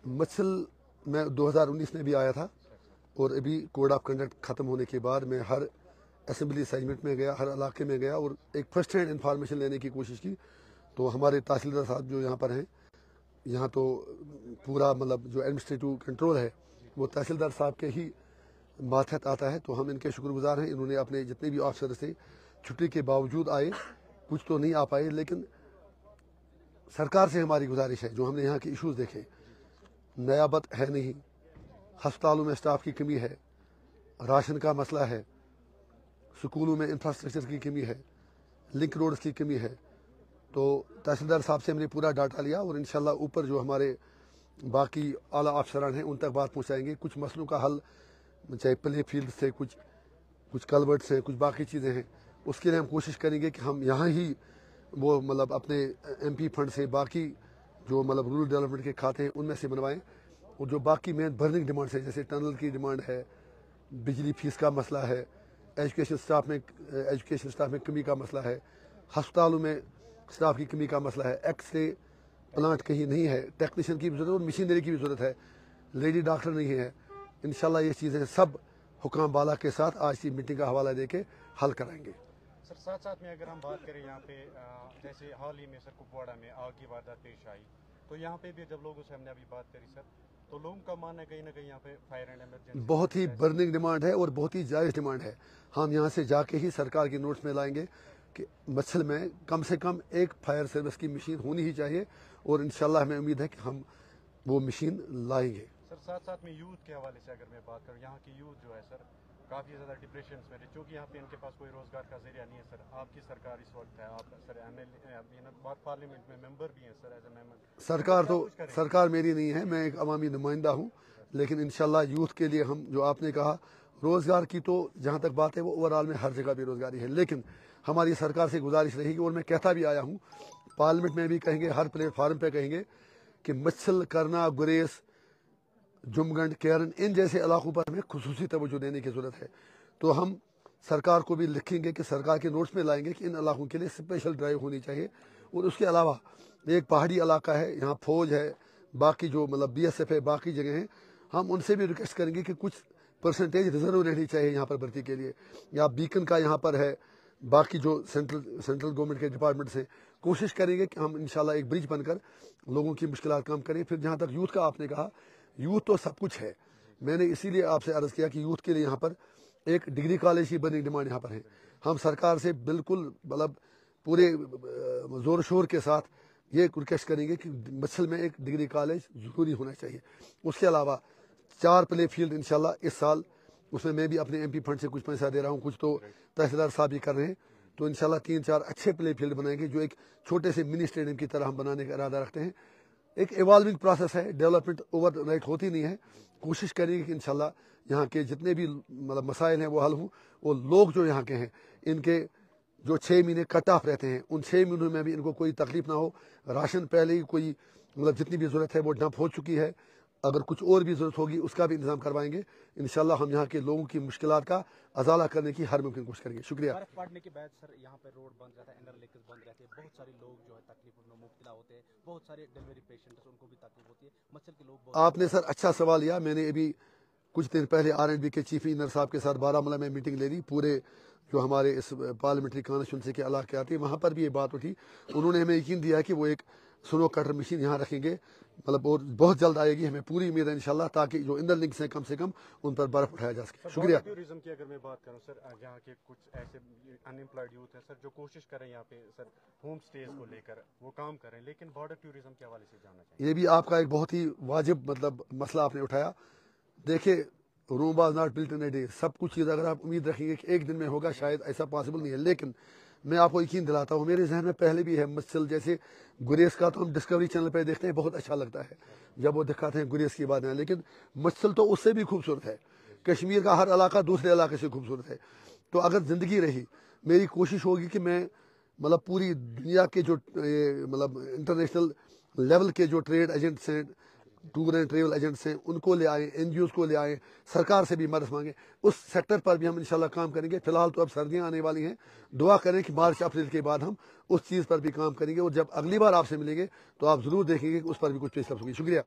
मत्सल मैं 2019 में भी आया था और अभी कोड ऑफ कंडक्ट ख़त्म होने के बाद मैं हर असेंबली सेगमेंट में गया, हर इलाके में गया और एक फर्स्ट हैंड इन्फॉर्मेशन लेने की कोशिश की। तो हमारे तहसीलदार साहब जो यहाँ पर हैं, यहाँ तो पूरा मतलब जो एडमिनिस्ट्रेटिव कंट्रोल है वो तहसीलदार साहब के ही मातहत आता है। तो हम इनके शुक्रगुजार हैं। इन्होंने अपने जितने भी ऑफिसर थे छुट्टी के बावजूद आए, कुछ तो नहीं आ पाए, लेकिन सरकार से हमारी गुजारिश है, जो हमने यहाँ के इश्यूज़ देखे, नयाबत है नहीं, हस्पतालों में स्टाफ की कमी है, राशन का मसला है, स्कूलों में इंफ्रास्ट्रक्चर की कमी है, लिंक रोड्स की कमी है। तो तहसीलदार साहब से हमने पूरा डाटा लिया और इंशाल्लाह ऊपर जो हमारे बाकी आला अफसरान हैं उन तक बात पहुँचाएंगे। कुछ मसलों का हल, चाहे प्ले फील्ड से कुछ कलवर्ट से कुछ बाकी चीज़ें हैं, उसके लिए हम कोशिश करेंगे कि हम यहाँ ही वो मतलब अपने MP फंड से बाकी जो मतलब रूरल डेवलपमेंट के खाते हैं उनमें से बनवाएं। और जो बाकी मेन बर्निंग डिमांड्स है, जैसे टनल की डिमांड है, बिजली फीस का मसला है, एजुकेशन स्टाफ में कमी का मसला है, हस्पतालों में स्टाफ की कमी का मसला है, एक्सरे प्लांट कहीं नहीं है, टेक्नीशियन की भी जरूरत है और मशीनरी की भी जरूरत है, लेडी डॉक्टर नहीं है। इंशाल्लाह ये चीज़ें सब हुकाम बाला के साथ आज की मीटिंग का हवाला दे के हल कराएंगे। सर साथ साथ में अगर हम बात करें यहाँ पे जैसे हाल ही में सर कुपवाड़ा में आग की वारदात पेश आई, तो यहाँ पे भी जब लोगों से हमने अभी बात करी सर, तो लोगों का मानना है कहीं ना कहीं यहाँ पे फायर एंड इमरजेंसी बहुत ही बर्निंग डिमांड है और बहुत ही जायज़ डिमांड है। हम यहाँ से जाके ही सरकार की नोट्स में लाएंगे कि मच्छल में कम से कम एक फायर सर्विस की मशीन होनी ही चाहिए और इंशाल्लाह हमें उम्मीद है कि हम वो मशीन लाएंगे। सर साथ साथ में यूथ के हवाले से अगर मैं बात करूँ, यहाँ की यूथ जो है सर काफ़ी ज़्यादा डिप्रेशन में है, क्योंकि यहाँ पे इनके पास कोई रोज़गार का जरिया नहीं है। सर आपकी सरकार इस वक्त है, आप सर MLA पार्लियामेंट में मेंबर भी हैं सर, एज ए मेंबर। सरकार मेरी नहीं है, मैं एक अवामी नुमाइंदा हूँ, लेकिन इंशाल्लाह यूथ के लिए हम जो आपने कहा रोज़गार की, तो जहाँ तक बात है वो ओवरऑल में हर जगह बेरोज़गारी है, लेकिन हमारी सरकार से गुजारिश रहेगी और मैं कहता भी आया हूँ, पार्लियामेंट में भी कहेंगे, हर प्लेटफार्म पर कहेंगे कि मच्छल, करना, गुरेस, जुमगंड, केरन, इन जैसे इलाकों पर हमें खुसूसी तवज्जो देने की ज़रूरत है। तो हम सरकार को भी लिखेंगे कि सरकार के नोट्स में लाएंगे कि इन इलाकों के लिए स्पेशल ड्राइव होनी चाहिए। और उसके अलावा एक पहाड़ी इलाका है, यहाँ फौज है, बाकी जो मतलब BSF है, बाकी जगह हैं, हम उनसे भी रिक्वेस्ट करेंगे कि कुछ परसेंटेज रिजर्व रहनी चाहिए यहाँ पर भर्ती के लिए। या बीकन का यहाँ पर है, बाकी जो सेंट्रल गवर्नमेंट के डिपार्टमेंट से कोशिश करेंगे कि हम इंशाल्लाह एक ब्रिज बनकर लोगों की मुश्किलात कम करें। फिर जहाँ तक यूथ का आपने कहा, यूथ तो सब कुछ है, मैंने इसीलिए आपसे अर्ज़ किया कि यूथ के लिए यहाँ पर एक डिग्री कॉलेज की बर्निंग डिमांड यहाँ पर है। हम सरकार से बिल्कुल मतलब पूरे ज़ोर शोर के साथ ये रिक्वेस्ट करेंगे कि मच्छल में एक डिग्री कॉलेज ज़रूरी होना चाहिए। उसके अलावा 4 प्ले फील्ड इंशाल्लाह इस साल, उसमें मैं भी अपने MP फंड से कुछ पैसा दे रहा हूँ, कुछ तो तहसीलदार साहब भी कर रहे हैं। तो इंशाल्लाह 3-4 अच्छे प्ले फील्ड बनाएंगे, जो एक छोटे से मिनी स्टेडियम की तरह हम बनाने का इरादा रखते हैं। एक इवॉल्विंग प्रोसेस है, डेवलपमेंट ओवरनाइट होती नहीं है। कोशिश करेंगे कि इंशाल्लाह यहाँ के जितने भी मतलब मसाइल हैं वो हल हों, और लोग जो यहाँ के हैं इनके जो 6 महीने कट ऑफ रहते हैं, उन 6 महीनों में भी इनको कोई तकलीफ ना हो। राशन पहले ही कोई मतलब जितनी भी ज़रूरत है वो डंप हो चुकी है, अगर कुछ और भी ज़रूरत होगी उसका भी इंतजाम करवाएंगे। इंशाल्लाह हम यहाँ के लोगों की मुश्किलात का अजाला करने की हर मुमकिन कोशिश करेंगे। शुक्रिया। बर्फ पड़ने के बाद सर यहाँ पे रोड बंद रहता है, इनर लिंकेज बंद रहते हैं, बहुत सारे लोग जो है तकलीफ में मुब्तला होते हैं, बहुत सारे डिलीवरी पेशेंट्स उनको भी तकलीफ होती है, मच्छर के लोग। आपने सर अच्छा सवाल लिया। मैंने अभी कुछ दिन पहले R&B के चीफ इंजीनियर साहब के साथ बारामूला में मीटिंग ले ली, पूरे जो हमारे इस पार्लियामेंट्री कॉन्स्टिट्यूंसी के इलाके आते हैं वहाँ पर भी ये बात उठी। उन्होंने हमें यकीन दिया कि वो एक स्नो कटर मशीन यहाँ रखेंगे, मतलब और बहुत जल्द आएगी, हमें पूरी उम्मीद है इंशाल्लाह, ताकि जो इंदर लिंक्स हैं कम से कम उन पर बर्फ उठाया जा सके। शुक्रिया। टूरिज्म की अगर मैं बात करूँ सर, यहाँ के कुछ ऐसे अनएम्प्लॉयड यूथ हैं सर जो कोशिश करें यहाँ पे सर होम स्टेज को लेकर वो काम करें, लेकिन बॉर्डर टूरिज्म के हवाले से जानना चाहिए। ये भी आपका एक बहुत ही वाजिब मतलब मसला आपने उठाया। देखिए, Rome was not built in a day. सब कुछ चीज़ अगर आप उम्मीद रखेंगे कि एक दिन में होगा, शायद ऐसा पॉसिबल नहीं है। लेकिन मैं आपको यकीन दिलाता हूँ, मेरे जहन में पहले भी है मच्छल, जैसे गुरेज का तो हम डिस्कवरी चैनल पर देखते हैं, बहुत अच्छा लगता है जब वो दिखाते हैं गुरेज की बातें, लेकिन मच्छल तो उससे भी खूबसूरत है। कश्मीर का हर इलाका दूसरे इलाके से खूबसूरत है। तो अगर ज़िंदगी रही, मेरी कोशिश होगी कि मैं मतलब पूरी दुनिया के जो मतलब इंटरनेशनल लेवल के जो ट्रेड एजेंट्स हैं, टूर एंड ट्रेवल एजेंट्स हैं, उनको ले आए, NGOs को ले आए, सरकार से भी मदद मांगे। उस सेक्टर पर भी हम इंशाल्लाह काम करेंगे। फिलहाल तो अब सर्दियां आने वाली हैं, दुआ करें कि मार्च अप्रैल के बाद हम उस चीज़ पर भी काम करेंगे, और जब अगली बार आपसे मिलेंगे तो आप ज़रूर देखेंगे कि उस पर भी कुछ पेशकश होगी। शुक्रिया।